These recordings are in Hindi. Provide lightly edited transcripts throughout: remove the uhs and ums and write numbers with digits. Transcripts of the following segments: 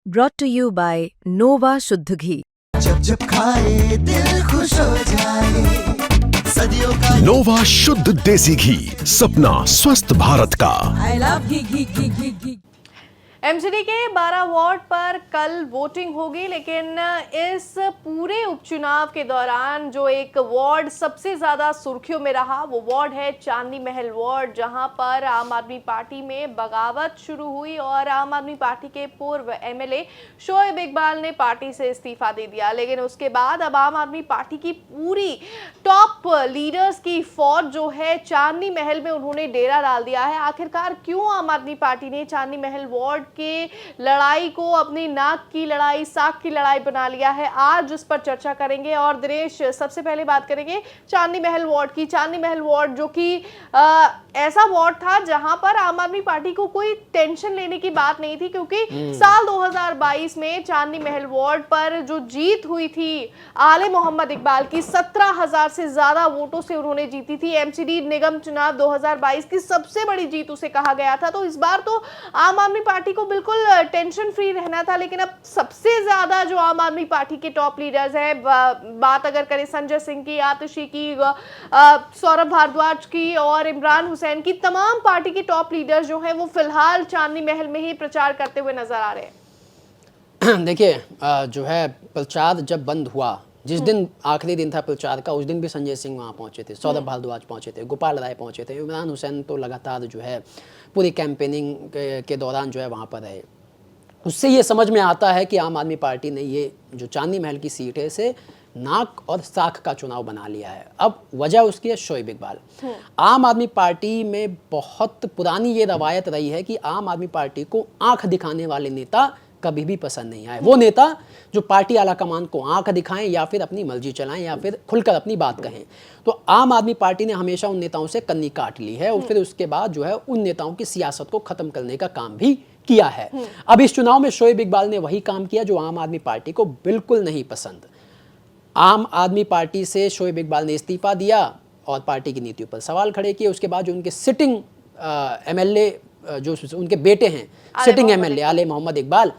brought to you by Nova शुद्ध घी। जब जब खाए दिल खुश हो जाए, सदियों का नोवा शुद्ध देसी घी, सपना स्वस्थ भारत का। I love ghee. एमसीडी के 12 वार्ड पर कल वोटिंग होगी, लेकिन इस पूरे उपचुनाव के दौरान जो एक वार्ड सबसे ज़्यादा सुर्खियों में रहा वो वार्ड है चांदनी महल वार्ड, जहां पर आम आदमी पार्टी में बगावत शुरू हुई और आम आदमी पार्टी के पूर्व एमएलए शोएब इकबाल ने पार्टी से इस्तीफा दे दिया। लेकिन उसके बाद अब आम आदमी पार्टी की पूरी टॉप लीडर्स की फौज जो है चांदनी महल में उन्होंने डेरा डाल दिया है। आखिरकार क्यों आम आदमी पार्टी ने चांदनी महल वार्ड के लड़ाई को अपनी नाक की लड़ाई, साख की लड़ाई बना लिया है, आज उस पर चर्चा करेंगे। और दिनेश, सबसे पहले बात करेंगे चांदनी महल वार्ड की। चांदनी महल वार्ड जो कि ऐसा वार्ड था जहां पर आम आदमी पार्टी को कोई टेंशन लेने की बात नहीं थी, क्योंकि साल 2022 में चांदनी महल वार्ड पर जो जीत हुई थी आले मोहम्मद इकबाल की, 17,000 से ज्यादा वोटों से उन्होंने जीती थी। एमसीडी निगम चुनाव 2022 की सबसे बड़ी जीत उसे कहा गया था। तो इस बार तो आम आदमी पार्टी को बिल्कुल टेंशन फ्री रहना था। लेकिन अब सबसे ज्यादा जो आम आदमी पार्टी के टॉप लीडर्स हैं, बात अगर करें संजय सिंह की, आतिशी की, सौरभ भारद्वाज की और इमरान हुसैन की, तमाम पार्टी के टॉप लीडर्स जो हैं वो फिलहाल चांदनी महल में ही प्रचार करते हुए नजर आ रहे हैं। देखिए, जो है प्रचार जब बंद हुआ, जिस दिन आखिरी दिन था प्रचार का, उस दिन भी संजय सिंह वहाँ पहुँचे थे, सौरभ भारद्वाज पहुँचे थे, गोपाल राय पहुँचे थे, इमरान हुसैन तो लगातार जो है पूरी कैंपेनिंग के दौरान जो है वहाँ पर रहे। उससे ये समझ में आता है कि आम आदमी पार्टी ने ये जो चांदनी महल की सीट है इसे नाक और साख का चुनाव बना लिया है। अब वजह उसकी है शोएब इकबाल। आम आदमी पार्टी में बहुत पुरानी ये रवायत रही है कि आम आदमी पार्टी को आंख दिखाने वाले नेता कभी भी पसंद नहीं आए। वो नेता जो पार्टी आलाकमान को आंख दिखाएं या फिर अपनी मर्जी चलाएं या फिर खुलकर अपनी बात कहें। तो आम आदमी पार्टी ने हमेशा उन नेताओं से कन्नी काट ली है और फिर उसके बाद जो है उन नेताओं की सियासत को खत्म करने का काम भी किया है। अब इस चुनाव में शोएब इकबाल ने वही काम किया जो आम आदमी पार्टी को बिल्कुल नहीं पसंद। आम आदमी पार्टी से शोएब इकबाल ने इस्तीफा दिया और पार्टी की नीतियों पर सवाल खड़े किए। उसके बाद जो उनके सिटिंग एमएलए, जो उनके बेटे हैं सिटिंग एमएलए आले मोहम्मद इकबाल,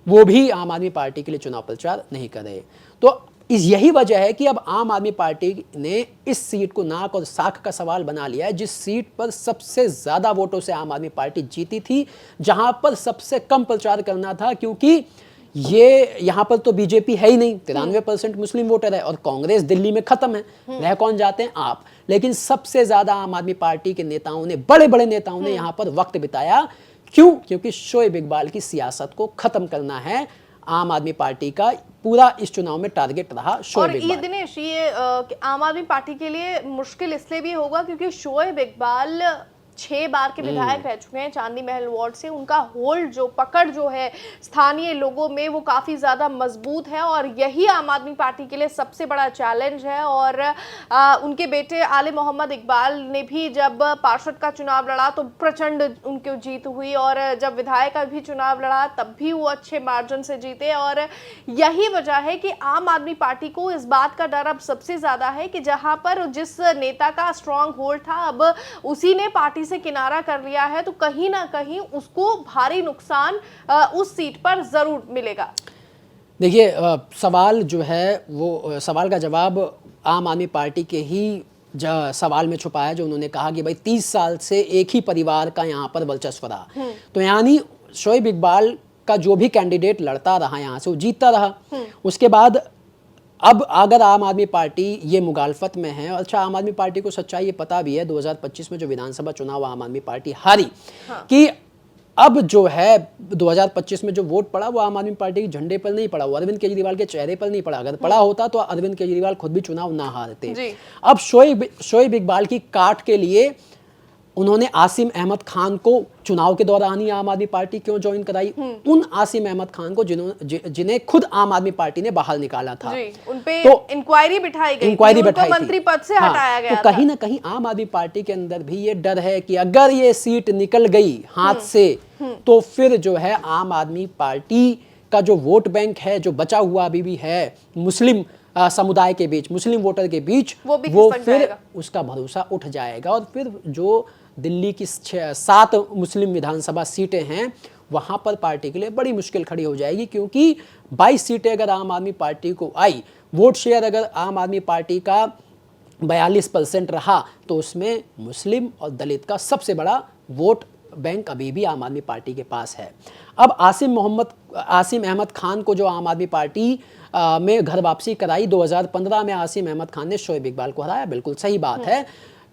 वो भी आम आदमी पार्टी के लिए चुनाव प्रचार नहीं कर रहे। तो यही वजह है कि अब आम आदमी पार्टी ने इस सीट को नाक और साख का सवाल बना लिया है, जिस सीट पर सबसे ज़्यादा वोटों से आम आदमी पार्टी जीती थी, जहां पर सबसे कम प्रचार करना था, क्योंकि ये यहाँ पर तो बीजेपी है ही नहीं, 93% मुस्लिम वोटर है और कांग्रेस दिल्ली में खत्म है, रह कौन जाते हैं आप। लेकिन सबसे ज़्यादा आम आदमी पार्टी के नेताओं ने, बड़े बड़े नेताओं ने यहाँ पर वक्त बिताया। क्यों? क्योंकि शोएब इकबाल की सियासत को खत्म करना है। आम आदमी पार्टी का पूरा इस चुनाव में टारगेट रहा शोएब इकबाल। और ये दिनेश, ये आम आदमी पार्टी के लिए मुश्किल इसलिए भी होगा क्योंकि शोएब इकबाल 6 बार के विधायक रह चुके हैं चांदनी महल वार्ड से। उनका होल्ड, जो पकड़ जो है स्थानीय लोगों में, वो काफ़ी ज़्यादा मजबूत है और यही आम आदमी पार्टी के लिए सबसे बड़ा चैलेंज है। और उनके बेटे आले मोहम्मद इकबाल ने भी जब पार्षद का चुनाव लड़ा तो प्रचंड उनकी जीत हुई, और जब विधायक का भी चुनाव लड़ा तब भी वो अच्छे मार्जिन से जीते। और यही वजह है कि आम आदमी पार्टी को इस बात का डर अब सबसे ज़्यादा है कि जहाँ पर जिस नेता का स्ट्रॉन्ग होल्ड था, अब उसी ने पार्टी से किनारा कर लिया है, तो कहीं ना कहीं उसको भारी नुकसान उस सीट पर जरूर मिलेगा। देखिए, सवाल जो है वो सवाल का जवाब आम आदमी पार्टी के ही सवाल में छुपा है, जो उन्होंने कहा कि भाई 30 साल से एक ही परिवार का यहाँ पर वर्चस्व रहा। तो यानी शोएब इकबाल का जो भी कैंडिडेट लड़ता रहा यहाँ से वो जीतता रहा। उसके बाद अब अगर आम आदमी पार्टी ये मुगालफत में है, अच्छा आम आदमी पार्टी को सच्चाई ये पता भी है 2025 में जो विधानसभा चुनाव आम आदमी पार्टी हारी, कि अब जो है 2025 में जो वोट पड़ा वो आम आदमी पार्टी के झंडे पर नहीं पड़ा, वो अरविंद केजरीवाल के चेहरे पर नहीं पड़ा। अगर पड़ा होता तो अरविंद केजरीवाल खुद भी चुनाव ना हारते। अब शोएब इकबाल की काट के लिए उन्होंने आसिम अहमद खान को चुनाव के दौरान ही आम आदमी पार्टी क्यों ज्वाइन कराई? उन आसिम अहमद खान को जिन्हें खुद आम आदमी पार्टी ने बाहर निकाला था, उन पे तो इंक्वायरी बिठाई गई, उनको मंत्री पद से हटाया गया। तो कहीं ना कहीं आम आदमी पार्टी के अंदर भी ये डर है कि अगर ये सीट निकल गई हाथ से तो फिर जो है आम आदमी पार्टी का जो वोट बैंक है, जो बचा हुआ अभी भी है मुस्लिम समुदाय के बीच, मुस्लिम वोटर के बीच, वो फिर उसका भरोसा उठ जाएगा और फिर जो दिल्ली की 7 मुस्लिम विधानसभा सीटें हैं वहां पर पार्टी के लिए बड़ी मुश्किल खड़ी हो जाएगी, क्योंकि 22 सीटें अगर आम आदमी पार्टी को आई, वोट शेयर अगर आम आदमी पार्टी का 42% रहा, तो उसमें मुस्लिम और दलित का सबसे बड़ा वोट बैंक अभी भी आम आदमी पार्टी के पास है। अब आसिम अहमद खान को जो आम आदमी पार्टी में घर वापसी कराई 2015 में, आसिम अहमद खान ने शोएब इकबाल को हराया, बिल्कुल सही बात है,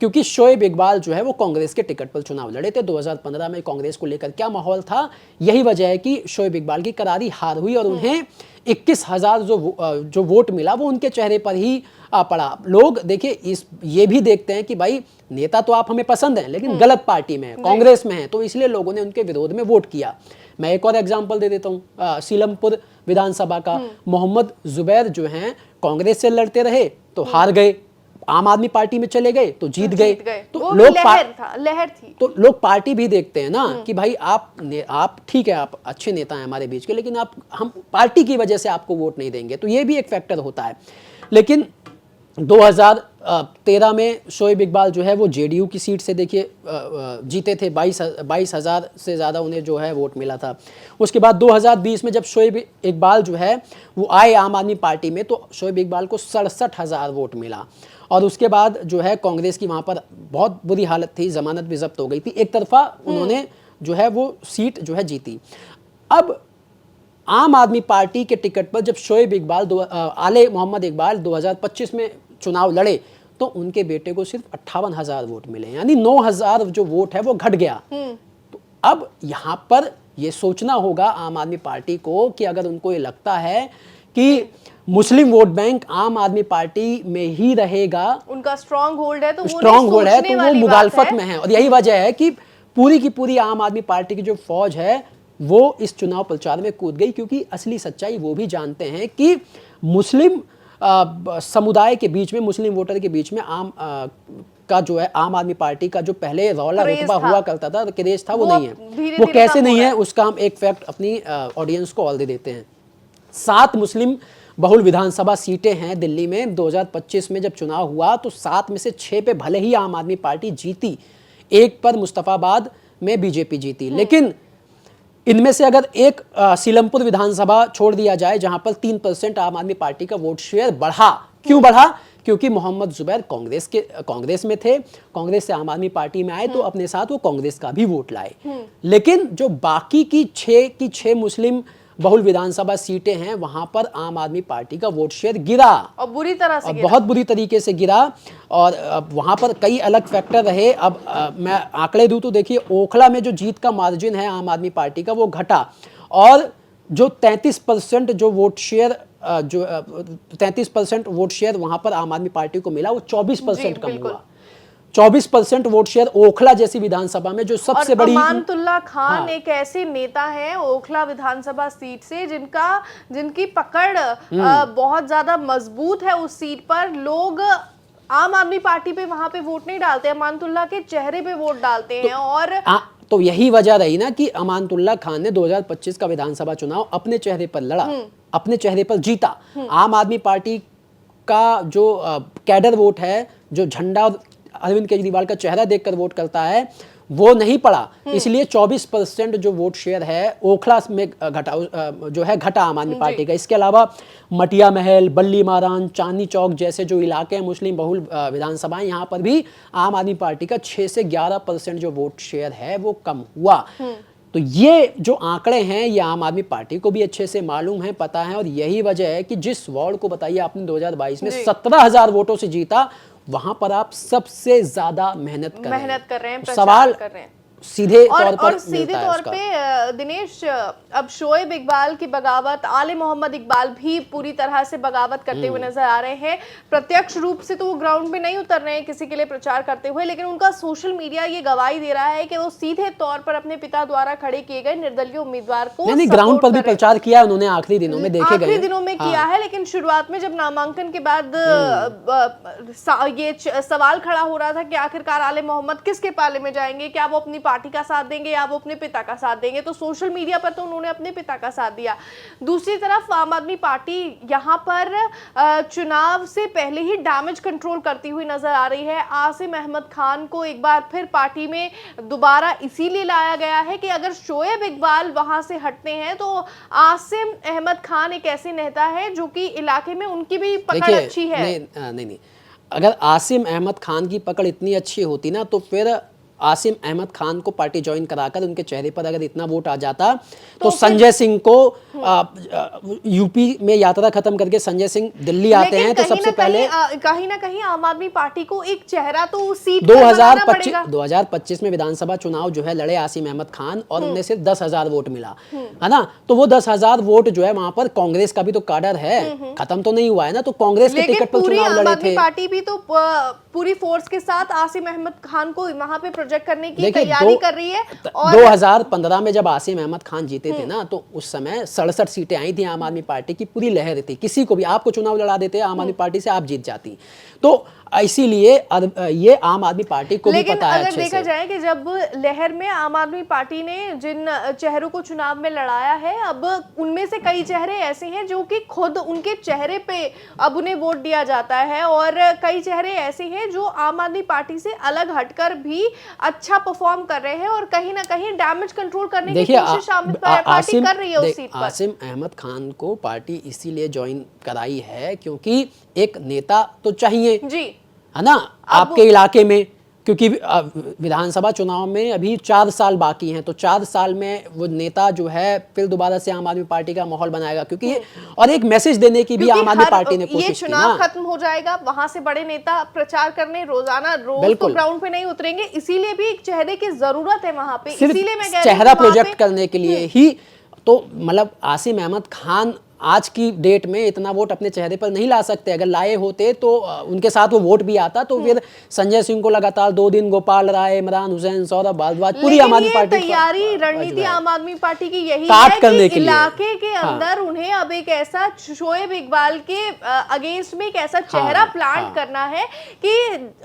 क्योंकि शोएब इकबाल जो है वो कांग्रेस के टिकट पर चुनाव लड़े थे। 2015 में कांग्रेस को लेकर क्या माहौल था, यही वजह है कि शोएब इकबाल की करारी हार हुई और उन्हें 21,000 जो वोट मिला वो उनके चेहरे पर ही पड़ा। लोग देखिए ये भी देखते हैं कि भाई नेता तो आप हमें पसंद हैं, लेकिन गलत पार्टी में है, कांग्रेस में है, तो इसलिए लोगों ने उनके विरोध में वोट किया। मैं एक और एग्जांपल दे देता हूँ, सीलमपुर विधानसभा का। मोहम्मद जुबैर जो हैं कांग्रेस से लड़ते रहे तो हार गए, आम आदमी पार्टी में चले गए तो जीत गए। तो लोग लहर थी, तो लोग पार्टी भी देखते हैं ना कि भाई आप ठीक है, आप अच्छे नेता हैं हमारे बीच के, लेकिन हम पार्टी की वजह से आपको वोट नहीं देंगे, तो ये भी एक फैक्टर होता है। लेकिन 2013 में शोएब इकबाल जो है वो जेडीयू की सीट से देखिए जीते थे, 22,000 से ज़्यादा उन्हें जो है वोट मिला था। उसके बाद 2020 में जब शोएब इकबाल जो है वो आए आम आदमी पार्टी में, तो शोएब इकबाल को 67,000 वोट मिला। और उसके बाद जो है कांग्रेस की वहाँ पर बहुत बुरी हालत थी, जमानत भी जब्त हो गई थी, एक तरफा उन्होंने जो है वो सीट जो है जीती। अब आम आदमी पार्टी के टिकट पर जब शोएब इकबाल आले मोहम्मद इकबाल 2025 में चुनाव लड़े, तो उनके बेटे को सिर्फ 58,000 वोट मिले, यानी 9,000 जो वोट है वो घट गया। तो अब यहाँ पर ये सोचना होगा आम आदमी पार्टी को कि अगर उनको ये लगता है कि मुस्लिम वोट बैंक आम आदमी पार्टी में ही रहेगा, उनका स्ट्रॉन्ग होल्ड है, तो वो मुगालफत में है। और यही वजह है कि पूरी की पूरी आम आदमी पार्टी की जो फौज है वो इस चुनाव प्रचार में कूद गई, क्योंकि असली सच्चाई वो भी जानते हैं कि मुस्लिम समुदाय के बीच में, मुस्लिम वोटर के बीच में का जो है आम आदमी पार्टी का जो पहले रौला रुतबा हुआ करता था, क्रेज था, वो नहीं है। वो कैसे नहीं है उसका हम एक फैक्ट अपनी ऑडियंस को और दे देते हैं। 7 मुस्लिम बहुल विधानसभा सीटें हैं दिल्ली में। 2025 में जब चुनाव हुआ तो 7 में से 6 पे भले ही आम आदमी पार्टी जीती, 1 पर मुस्तफाबाद में बीजेपी जीती, लेकिन इनमें से अगर एक सीलमपुर विधानसभा छोड़ दिया जाए जहां पर 3% आम आदमी पार्टी का वोट शेयर बढ़ा। क्यों बढ़ा? क्योंकि मोहम्मद जुबैर कांग्रेस में थे, कांग्रेस से आम आदमी पार्टी में आए तो अपने साथ वो कांग्रेस का भी वोट लाए। लेकिन जो बाकी की 6 मुस्लिम बहुल विधानसभा सीटें हैं वहां पर आम आदमी पार्टी का वोट शेयर गिरा, और बुरी तरह से, बहुत बुरी तरीके से गिरा। और वहां पर कई अलग फैक्टर रहे। अब मैं आंकड़े दूं तो देखिए, ओखला में जो जीत का मार्जिन है आम आदमी पार्टी का वो घटा, और जो 33% जो वोट शेयर 33% वोट शेयर वहां पर आम आदमी पार्टी को मिला, वो 24% कम हुआ। 24% वोट शेयर ओखला जैसी विधानसभा में, जो सबसे बड़ी। अमानतुल्लाह खान एक ऐसे नेता हैं ओखला विधानसभा सीट से जिनकी पकड़ बहुत ज्यादा मजबूत है उस सीट पर। लोग आम आदमी पार्टी पे वहां पे वोट नहीं डालते, अमानतुल्लाह के चेहरे पे वोट डालते हैं। और तो यही वजह रही ना कि अमानतुल्लाह खान ने 2025 का विधानसभा चुनाव अपने चेहरे पर लड़ा, अपने चेहरे पर जीता। आम आदमी पार्टी का जो कैडर वोट है, जो झंडा अरविंद केजरीवाल का चेहरा देखकर वोट करता है, वो नहीं पड़ा। इसलिए 24% जो वोट शेयर है ओखला में घटा आम आदमी पार्टी का। इसके अलावा मटिया महल, बल्ली मारान, चांदनी चौक जैसे जो इलाके हैं मुस्लिम बहुल विधानसभाएं, यहाँ पर भी आम आदमी पार्टी का 6 से 11% जो वोट शेयर है वो कम हुआ। तो ये जो आंकड़े हैं ये आम आदमी पार्टी को भी अच्छे से मालूम है, पता है। और यही वजह है कि जिस वार्ड को बताइए आपने 2022 में 17,000 वोटों से जीता, वहां पर आप सबसे ज्यादा मेहनत कर रहे हैं, सवाल कर रहे हैं सीधे तौर पे दिनेश। अब शोएब इकबाल की बगावत, आले मोहम्मद इकबाल भी पूरी तरह से बगावत करते हुए नजर आ रहे हैं। प्रत्यक्ष रूप से तो वो ग्राउंड पे नहीं उतर रहे हैं किसी के लिए प्रचार करते हुए, लेकिन उनका सोशल मीडिया ये गवाही दे रहा है कि वो सीधे तौर पर अपने पिता द्वारा खड़े किए गए निर्दलीय उम्मीदवार को ग्राउंड पर भी प्रचार किया उन्होंने, आखिरी दिनों में देखे गए, आखिरी दिनों में किया है। लेकिन शुरुआत में जब नामांकन के बाद ये सवाल खड़ा हो रहा था कि आखिरकार आले मोहम्मद किसके पाले में जाएंगे, क्या वो अपनी पार्टी का साथ देंगे या वो अपने पिता का साथ देंगे। तो सोशल मीडिया पर तो उन्होंने अपने पिता का साथ दिया। दूसरी तरफ आम आदमी पार्टी यहाँ पर चुनाव से पहले ही डैमेज कंट्रोल करती हुई नजर आ रही है। आसिम अहमद खान को एक बार फिर पार्टी में दोबारा इसीलिए लाया गया है कि अगर शोएब इकबाल वहां से हटते हैं तो आसिम अहमद खान एक ऐसे नेता है जो कि इलाके में उनकी भी पकड़ अच्छी है। नहीं, अगर आसिम अहमद खान की पकड़ इतनी अच्छी होती ना तो फिर आसिम अहमद खान को पार्टी ज्वाइन कराकर उनके चेहरे पर अगर इतना वोट आ जाता तो संजय सिंह को यूपी में यात्रा खत्म करके संजय सिंह दिल्ली आते हैं तो सबसे पहले कहीं ना कहीं आम आदमी पार्टी को एक चेहरा तो सीट 2025 में विधानसभा चुनाव जो है लड़े आसिम अहमद खान और उन्हें सिर्फ 10,000 वोट मिला है ना। तो वो 10,000 वोट जो है वहां पर कांग्रेस का भी तो काडर है, खत्म तो नहीं हुआ है ना। तो कांग्रेस के टिकट पर चुनाव लड़े थे। पार्टी भी तो पूरी फोर्स के साथ आसिम अहमद खान को वहां पे प्रोजेक्ट करने की तैयारी कर रही है। और 2015 में जब आसिम अहमद खान जीते थे ना तो उस समय 67 सीटें आई थी आम आदमी पार्टी की, पूरी लहर थी। किसी को भी आपको चुनाव लड़ा देते आम आदमी पार्टी से, आप जीत जाती। तो इसीलिए ये आम आदमी पार्टी को भी पता है। अगर देखा जाए कि जब लहर में आम आदमी पार्टी ने जिन चेहरों को चुनाव में लड़ाया है, अब उनमें से कई चेहरे ऐसे हैं जो कि खुद उनके चेहरे पे अब उन्हें वोट दिया जाता है, और कई चेहरे ऐसे हैं जो आम आदमी पार्टी से अलग हटकर भी अच्छा परफॉर्म कर रहे हैं और कहीं ना कहीं डैमेज कंट्रोल करने की कोशिश पार्टी कर रही है उस सीट पर। आसिम अहमद खान को पार्टी इसीलिए ज्वाइन कराई है क्योंकि एक नेता तो चाहिए जी, है ना आपके इलाके में, क्योंकि विधानसभा चुनाव में अभी 4 साल बाकी हैं। तो 4 साल में वो नेता जो है फिर दोबारा से आम आदमी पार्टी का माहौल बनाएगा, क्योंकि और एक मैसेज देने की भी आम आदमी पार्टी ने कोशिश की ना। ये चुनाव खत्म हो जाएगा, वहां से बड़े नेता प्रचार करने रोजाना रोज तो ग्राउंड पे नहीं उतरेंगे, इसीलिए भी एक चेहरे की जरूरत है वहां पे। इसीलिए मैं कह रही हूं चेहरा प्रोजेक्ट करने के लिए ही तो मतलब आसिम अहमद खान आज की डेट में इतना वोट अपने चेहरे पर नहीं ला सकते। अगर लाए होते तो उनके साथ वो वोट भी आता तो फिर संजय सिंह को लगातार 2 दिन, गोपाल राय, इमरान हुसैन, सौरभ भारद्वाज, पूरी आम आदमी पार्टी तैयारी रणनीति आम आदमी पार्टी की यही है कि इलाके के अंदर उन्हें अब एक ऐसा शोएब इकबाल के अगेंस्ट में एक ऐसा चेहरा प्लांट करना है कि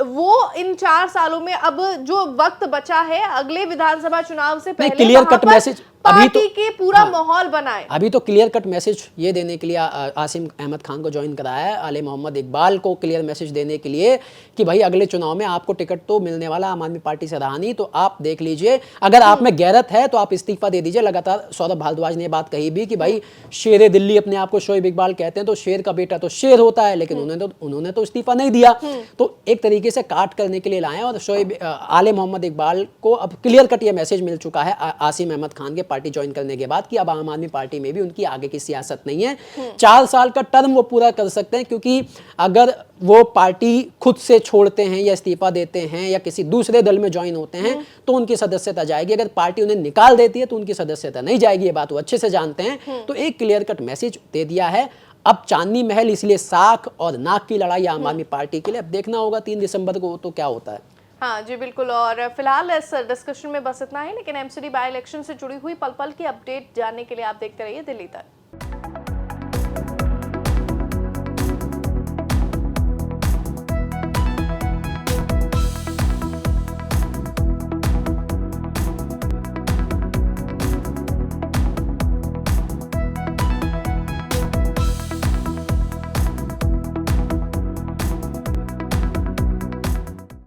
वो इन 4 सालों में अब जो वक्त बचा है अगले विधानसभा चुनाव से पहले क्लियर कट मैसेज पार्टी के पूरा माहौल बनाए। अभी तो क्लियर कट मैसेज ये देने के लिए आसिम अहमद खान को ज्वाइन कराया है, आले मोहम्मद इकबाल को क्लियर मैसेज देने के लिए कि भाई अगले चुनाव में आपको टिकट तो मिलने वाला आम आदमी पार्टी से रहा नहीं, तो आप देख लीजिए, अगर आप में गैरत है तो आप इस्तीफा दे दीजिए। लगातार सौरभ भारद्वाज ने बात कही भी कि भाई शेर दिल्ली अपने आप को शोएब इकबाल कहते हैं, तो शेर का बेटा तो शेर होता है, लेकिन उन्होंने तो इस्तीफा नहीं दिया। तो एक तरीके से काट करने के लिए लाए और शोएब आले मोहम्मद इकबाल को अब क्लियर कट ये मैसेज मिल चुका है आसिम अहमद खान के पार्टी ज्वाइन करने के बाद कि अब आम आदमी पार्टी में भी उनकी आगे की सियासत नहीं है। 4 साल का टर्म वो पूरा कर सकते हैं, क्योंकि अगर वो पार्टी खुद से छोड़ते हैं या इस्तीफा देते हैं या किसी दूसरे दल में ज्वाइन होते हैं तो उनकी सदस्यता जाएगी। अगर पार्टी उन्हें निकाल देती है तो उनकी सदस्यता नहीं जाएगी, ये बात वो अच्छे से जानते हैं। तो एक क्लियर कट मैसेज दे दिया है। अब चांदनी महल इसलिए साख और नाक की लड़ाई आम आदमी पार्टी के लिए। अब देखना होगा 3 दिसंबर को तो क्या होता है। हाँ जी बिल्कुल, और फिलहाल इस डिस्कशन में बस इतना ही, लेकिन एमसीडी बाय इलेक्शन से जुड़ी हुई पल पल की अपडेट जानने के लिए आप देखते रहिए दिल्ली तक।